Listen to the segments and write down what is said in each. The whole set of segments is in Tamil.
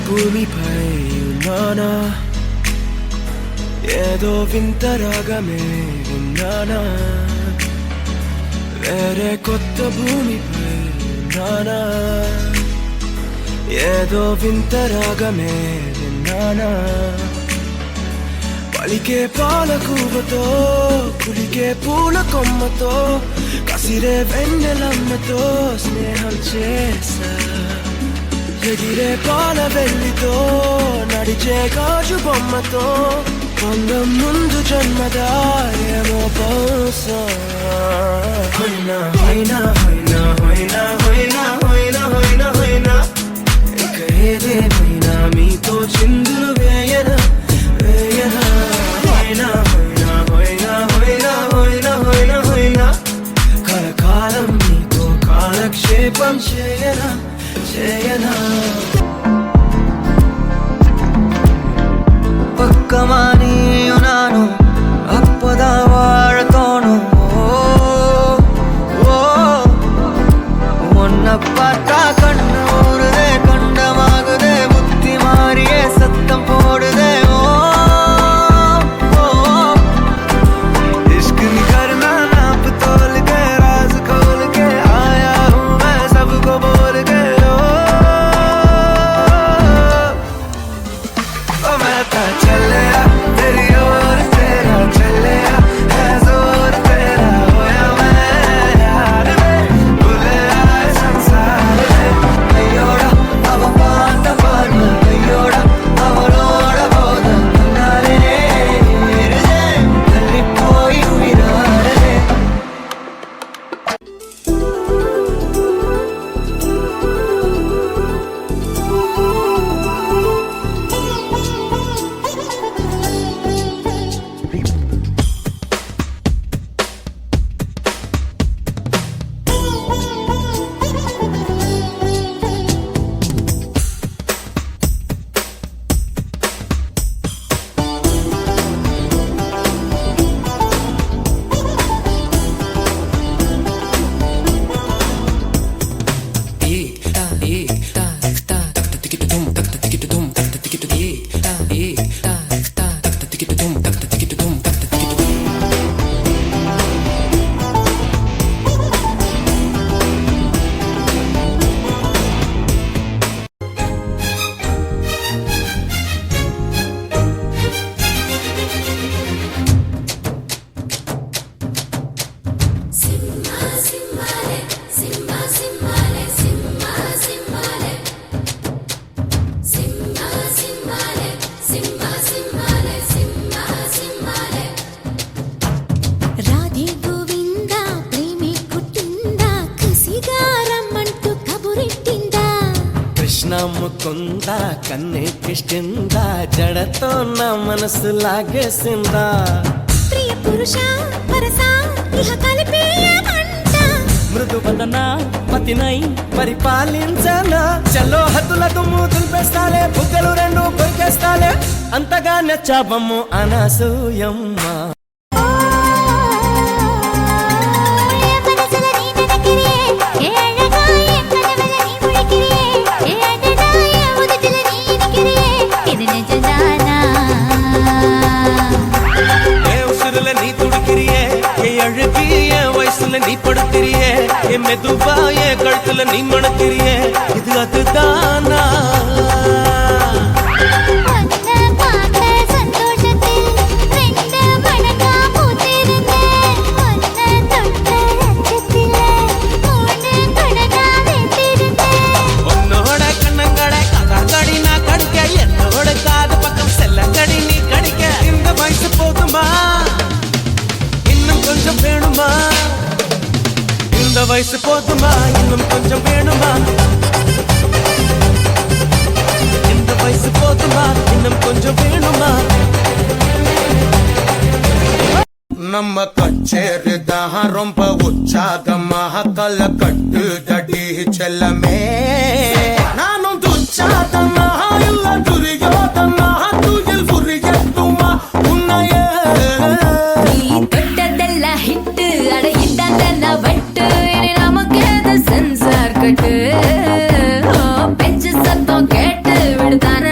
భూమిపై ఉన్నానా ఏదో వింత రాగమే విన్నానా వేరే కొత్త భూమిపై ఉన్నానా ఏదో వింత రాగమే విన్నానా పలికే పాలకూవతో కులికే పూల కొమ్మతో కసిరే వెన్నెలమ్మతో స్నేహం చేసా ఎగిరే పాల వెల్లితో నడిచే గాజు బొమ్మతో అందం ముందు జన్మదా ఏమో బహుశా హైనా హైనా హైనా హైనా హైనా హైనా హైనా హైనా ఇక ఏదేమైనా మీతో చిందులు వేయనా వేయనా హైనా హైనా హైనా హైనా హైనా హైనా హైనా కలకాలం మీతో కాలక్షేపం చేయనా చేయనా ಪಕ್ಕಮಾನಿಯು ನಾನು ಅಪ್ಪದ ವಾಳತೋನು ஒன்னப்பாத்த கண்ணு ஊறுதே கண்டமாகுதே முத்தி மாறியே சத்தம் போடுதே इश्क नहीं करना नाप तोल के राज खोल के आया हूँ मैं सबको बोल के मैं तो चलिया तेरी ओर तेरा चलिया है जोर तेरा होया मैं यार भूले आए संसार कयोड़ा अब पांत पान कयोड़ा अवलोड़ बोध नारे तल्ली पोई उइरारे ముకుంద కన్నెకిష్టిందా జడతో నా మనసు లాగేసిందా ప్రియ పురుష వరస ఇహ కలిపేయమంట మృదు వదన పతినై పరిపాలించనా చలో హద్దుల దుమ్ము దులిపేస్తాలే బుగ్గలు రెండు కొరికేస్తాలే అంతగా నచ్చావమ్ము అనసూయమ్మ நீ படுத்திரியே என் மெதுவாய கழுத்துல நீ மணத்திரியே இது அதுதானா உன்னோட கண்ணங்கடை கதாங்கடி நான் கடிக்க என்னோட காது பக்கம் செல்லங்கடி நீ கடிக்க இந்த வயசு போதுமா இன்னும் கொஞ்சம் வேணுமா இந்த வயசு போதுமா இன்னும் கொஞ்சம் வேணுமா இந்த வயசு போதுமா இன்னும் கொஞ்சம் வேணுமா நம்ம கச்சேரிதான் ரொம்ப உற்சாகமாக கல கட்டு தடி செல்லமே நானும் துச்சாதமாக இல்ல துரியோதமாக துயில் புரியட்டுமா உன்னையே தொட்டதெல்லாம் ஹிட்டு அட இதாண்டா வட்டு நமக்கு சென்சார் கட்டு பெஞ்சு சத்தம் கேட்டு விடுதான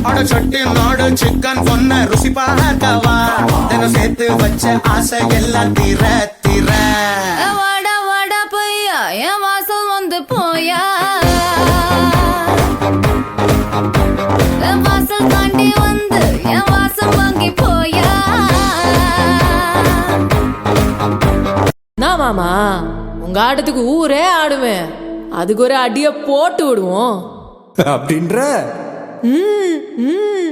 அட சட்டி நாடு சிக்கன் பொண்ண ருசி பார்க்கவா தினம் சேர்த்து வச்ச ஆசை எல்லாம் தீர தீர வாடா வாடா பையா என் வாசல் வந்து போயா என் வாசல் தாண்டி வந்து என் வாசம் வாங்கி போயா நான் மாமா உங்க ஆட்டத்துக்கு ஊரே ஆடுவேன் அதுக்கு ஒரு அடிய போட்டு விடுவோம் அப்படின்ற ம், ம்.